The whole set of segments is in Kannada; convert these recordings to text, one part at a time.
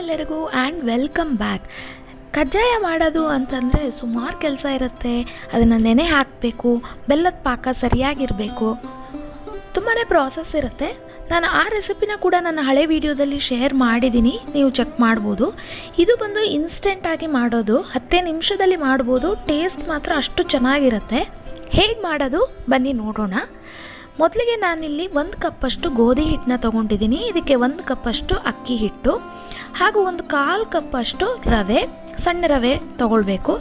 ಎಲ್ಲರಿಗೂ ಆ್ಯಂಡ್ ವೆಲ್ಕಮ್ ಬ್ಯಾಕ್. ಕಜ್ಜಾಯ ಮಾಡೋದು ಅಂತಂದರೆ ಸುಮಾರು ಕೆಲಸ ಇರುತ್ತೆ. ಅದನ್ನು ನೆನೆ ಹಾಕಬೇಕು, ಬೆಲ್ಲದ ಪಾಕ ಸರಿಯಾಗಿರಬೇಕು, ತುಂಬಾ ಪ್ರಾಸೆಸ್ ಇರುತ್ತೆ. ನಾನು ಆ ರೆಸಿಪಿನ ಕೂಡ ನನ್ನ ಹಳೆ ವಿಡಿಯೋದಲ್ಲಿ ಶೇರ್ ಮಾಡಿದ್ದೀನಿ, ನೀವು ಚೆಕ್ ಮಾಡ್ಬೋದು. ಇದು ಬಂದು ಇನ್ಸ್ಟೆಂಟಾಗಿ ಮಾಡೋದು, 10 ನಿಮಿಷದಲ್ಲಿ ಮಾಡ್ಬೋದು. ಟೇಸ್ಟ್ ಮಾತ್ರ ಅಷ್ಟು ಚೆನ್ನಾಗಿರುತ್ತೆ. ಹೇಗೆ ಮಾಡೋದು ಬನ್ನಿ ನೋಡೋಣ. ಮೊದಲಿಗೆ ನಾನಿಲ್ಲಿ 1 ಕಪ್ಪಷ್ಟು ಗೋಧಿ ಹಿಟ್ಟನ್ನ ತೊಗೊಂಡಿದ್ದೀನಿ. ಇದಕ್ಕೆ 1 ಕಪ್ಪಷ್ಟು ಅಕ್ಕಿ ಹಿಟ್ಟು ಹಾಗೂ 1/4 ಕಪ್ಪಷ್ಟು ರವೆ, ಸಣ್ಣ ರವೆ ತೊಗೊಳ್ಬೇಕು.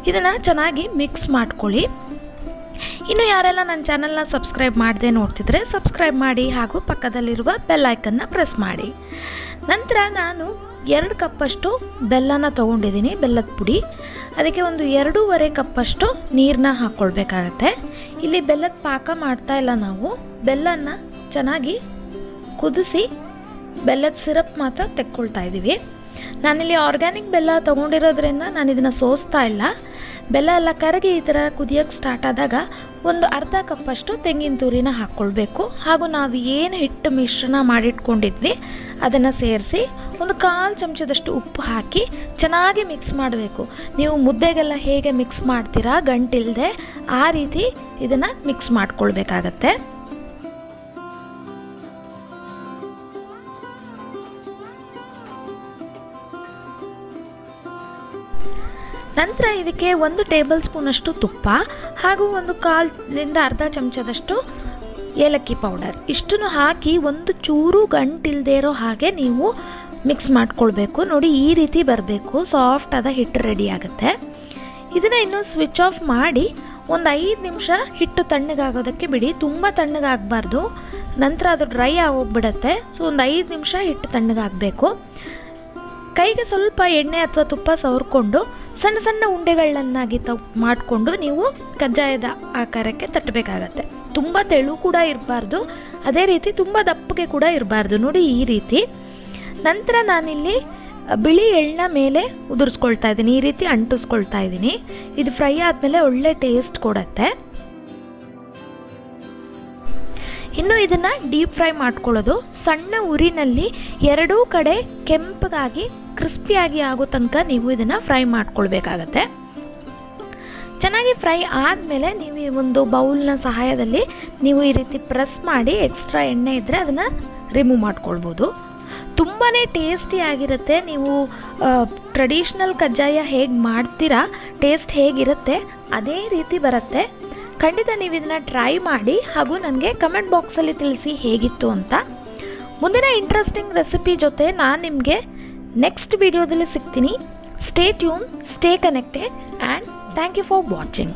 ಇದನ್ನು ಚೆನ್ನಾಗಿ ಮಿಕ್ಸ್ ಮಾಡ್ಕೊಳ್ಳಿ. ಇನ್ನು ಯಾರೆಲ್ಲ ನನ್ನ ಚಾನಲ್ನ ಸಬ್ಸ್ಕ್ರೈಬ್ ಮಾಡದೆ ನೋಡ್ತಿದ್ರೆ ಸಬ್ಸ್ಕ್ರೈಬ್ ಮಾಡಿ ಹಾಗೂ ಪಕ್ಕದಲ್ಲಿರುವ ಬೆಲ್ ಐಕನ್ನ ಪ್ರೆಸ್ ಮಾಡಿ. ನಂತರ ನಾನು 2 ಕಪ್ಪಷ್ಟು ಬೆಲ್ಲನ ತೊಗೊಂಡಿದ್ದೀನಿ, ಬೆಲ್ಲದ ಪುಡಿ. ಅದಕ್ಕೆ 2.5 ಕಪ್ಪಷ್ಟು ನೀರನ್ನ ಹಾಕ್ಕೊಳ್ಬೇಕಾಗತ್ತೆ. ಇಲ್ಲಿ ಬೆಲ್ಲದ ಪಾಕ ಮಾಡ್ತಾ ಇಲ್ಲ, ನಾವು ಬೆಲ್ಲನ ಚೆನ್ನಾಗಿ ಕುದಿಸಿ ಬೆಲ್ಲದ ಸಿರಪ್ ಮಾತ್ರ ತೆಕ್ಕೊಳ್ತಾ ಇದ್ದೀವಿ. ನಾನಿಲ್ಲಿ ಆರ್ಗ್ಯಾನಿಕ್ ಬೆಲ್ಲ ತೊಗೊಂಡಿರೋದ್ರಿಂದ ನಾನು ಇದನ್ನು ಸೋಸ್ತಾ ಇಲ್ಲ. ಬೆಲ್ಲ ಎಲ್ಲ ಕರಗಿ ಈ ಥರ ಕುದಿಯೋಕ್ಕೆ ಸ್ಟಾರ್ಟ್ ಆದಾಗ 1/2 ಕಪ್ಪಷ್ಟು ತೆಂಗಿನ ತುರಿನ ಹಾಕ್ಕೊಳ್ಬೇಕು. ಹಾಗೂ ನಾವು ಏನು ಹಿಟ್ಟು ಮಿಶ್ರಣ ಮಾಡಿಟ್ಕೊಂಡಿದ್ವಿ ಅದನ್ನು ಸೇರಿಸಿ 1/4 ಚಮಚದಷ್ಟು ಉಪ್ಪು ಹಾಕಿ ಚೆನ್ನಾಗಿ ಮಿಕ್ಸ್ ಮಾಡಬೇಕು. ನೀವು ಮುದ್ದೆಗೆಲ್ಲ ಹೇಗೆ ಮಿಕ್ಸ್ ಮಾಡ್ತೀರಾ ಗಂಟಿಲ್ಲದೆ, ಆ ರೀತಿ ಇದನ್ನು ಮಿಕ್ಸ್ ಮಾಡ್ಕೊಳ್ಬೇಕಾಗತ್ತೆ. ನಂತರ ಇದಕ್ಕೆ 1 ಟೇಬಲ್ ಸ್ಪೂನಷ್ಟು ತುಪ್ಪ ಹಾಗೂ 1/4ರಿಂದ ಅರ್ಧ ಚಮಚದಷ್ಟು ಏಲಕ್ಕಿ ಪೌಡರ್, ಇಷ್ಟನ್ನು ಹಾಕಿ ಒಂದು ಚೂರು ಗಂಟಿಲ್ಲದೆ ಇರೋ ಹಾಗೆ ನೀವು ಮಿಕ್ಸ್ ಮಾಡ್ಕೊಳ್ಬೇಕು. ನೋಡಿ, ಈ ರೀತಿ ಬರಬೇಕು, ಸಾಫ್ಟ್ ಆದ ಹಿಟ್ಟು ರೆಡಿ ಆಗುತ್ತೆ. ಇದನ್ನು ಇನ್ನು ಸ್ವಿಚ್ ಆಫ್ ಮಾಡಿ 5 ನಿಮಿಷ ಹಿಟ್ಟು ತಣ್ಣಗಾಗೋದಕ್ಕೆ ಬಿಡಿ. ತುಂಬ ತಣ್ಣಗಾಗಬಾರ್ದು, ನಂತರ ಅದು ಡ್ರೈ ಆಗೋಗ್ಬಿಡತ್ತೆ. ಸೊ 5 ನಿಮಿಷ ಹಿಟ್ಟು ತಣ್ಣಗಾಗಬೇಕು. ಕೈಗೆ ಸ್ವಲ್ಪ ಎಣ್ಣೆ ಅಥವಾ ತುಪ್ಪ ಸವರ್ಕೊಂಡು ಸಣ್ಣ ಸಣ್ಣ ಉಂಡೆಗಳನ್ನಾಗಿ ಮಾಡಿಕೊಂಡು ನೀವು ಕಜ್ಜಾಯದ ಆಕಾರಕ್ಕೆ ತಟ್ಟಬೇಕಾಗತ್ತೆ. ತುಂಬ ತೆಳು ಕೂಡ ಇರಬಾರ್ದು, ಅದೇ ರೀತಿ ತುಂಬ ದಪ್ಪಗೆ ಕೂಡ ಇರಬಾರ್ದು. ನೋಡಿ, ಈ ರೀತಿ. ನಂತರ ನಾನಿಲ್ಲಿ ಬಿಳಿ ಎಳ್ಳನ್ನ ಮೇಲೆ ಉದುರಿಸ್ಕೊಳ್ತಾ ಇದ್ದೀನಿ, ಈ ರೀತಿ ಅಂಟಿಸ್ಕೊಳ್ತಾ ಇದ್ದೀನಿ. ಇದು ಫ್ರೈ ಆದಮೇಲೆ ಒಳ್ಳೆ ಟೇಸ್ಟ್ ಕೊಡುತ್ತೆ. ಇನ್ನು ಇದನ್ನು ಡೀಪ್ ಫ್ರೈ ಮಾಡ್ಕೊಳ್ಳೋದು. ಸಣ್ಣ ಉರಿನಲ್ಲಿ 2 ಕಡೆ ಕೆಂಪಗಾಗಿ ಕ್ರಿಸ್ಪಿಯಾಗಿ ಆಗೋ ತನಕ ನೀವು ಇದನ್ನು ಫ್ರೈ ಮಾಡ್ಕೊಳ್ಬೇಕಾಗತ್ತೆ. ಚೆನ್ನಾಗಿ ಫ್ರೈ ಆದಮೇಲೆ ನೀವು ಈ ಒಂದು ಬೌಲ್ನ ಸಹಾಯದಲ್ಲಿ ನೀವು ಈ ರೀತಿ ಪ್ರೆಸ್ ಮಾಡಿ ಎಕ್ಸ್ಟ್ರಾ ಎಣ್ಣೆ ಇದ್ದರೆ ಅದನ್ನು ರಿಮೂವ್ ಮಾಡ್ಕೊಳ್ಬೋದು. ತುಂಬಾ ಟೇಸ್ಟಿಯಾಗಿರುತ್ತೆ. ನೀವು ಟ್ರೆಡಿಷ್ನಲ್ ಕಜ್ಜಾಯ ಹೇಗೆ ಮಾಡ್ತೀರಾ, ಟೇಸ್ಟ್ ಹೇಗಿರುತ್ತೆ ಅದೇ ರೀತಿ ಬರುತ್ತೆ. ಖಂಡಿತ ನೀವು ಇದನ್ನು ಟ್ರೈ ಮಾಡಿ ಹಾಗೂ ನನಗೆ ಕಮೆಂಟ್ ಬಾಕ್ಸಲ್ಲಿ ತಿಳಿಸಿ ಹೇಗಿತ್ತು ಅಂತ. ಮುಂದಿನ ಇಂಟ್ರೆಸ್ಟಿಂಗ್ ರೆಸಿಪಿ ಜೊತೆ ನಾನು ನಿಮಗೆ ನೆಕ್ಸ್ಟ್ ವಿಡಿಯೋದಲ್ಲಿ ಸಿಗ್ತೀನಿ. Stay tune, stay connected and thank you for watching.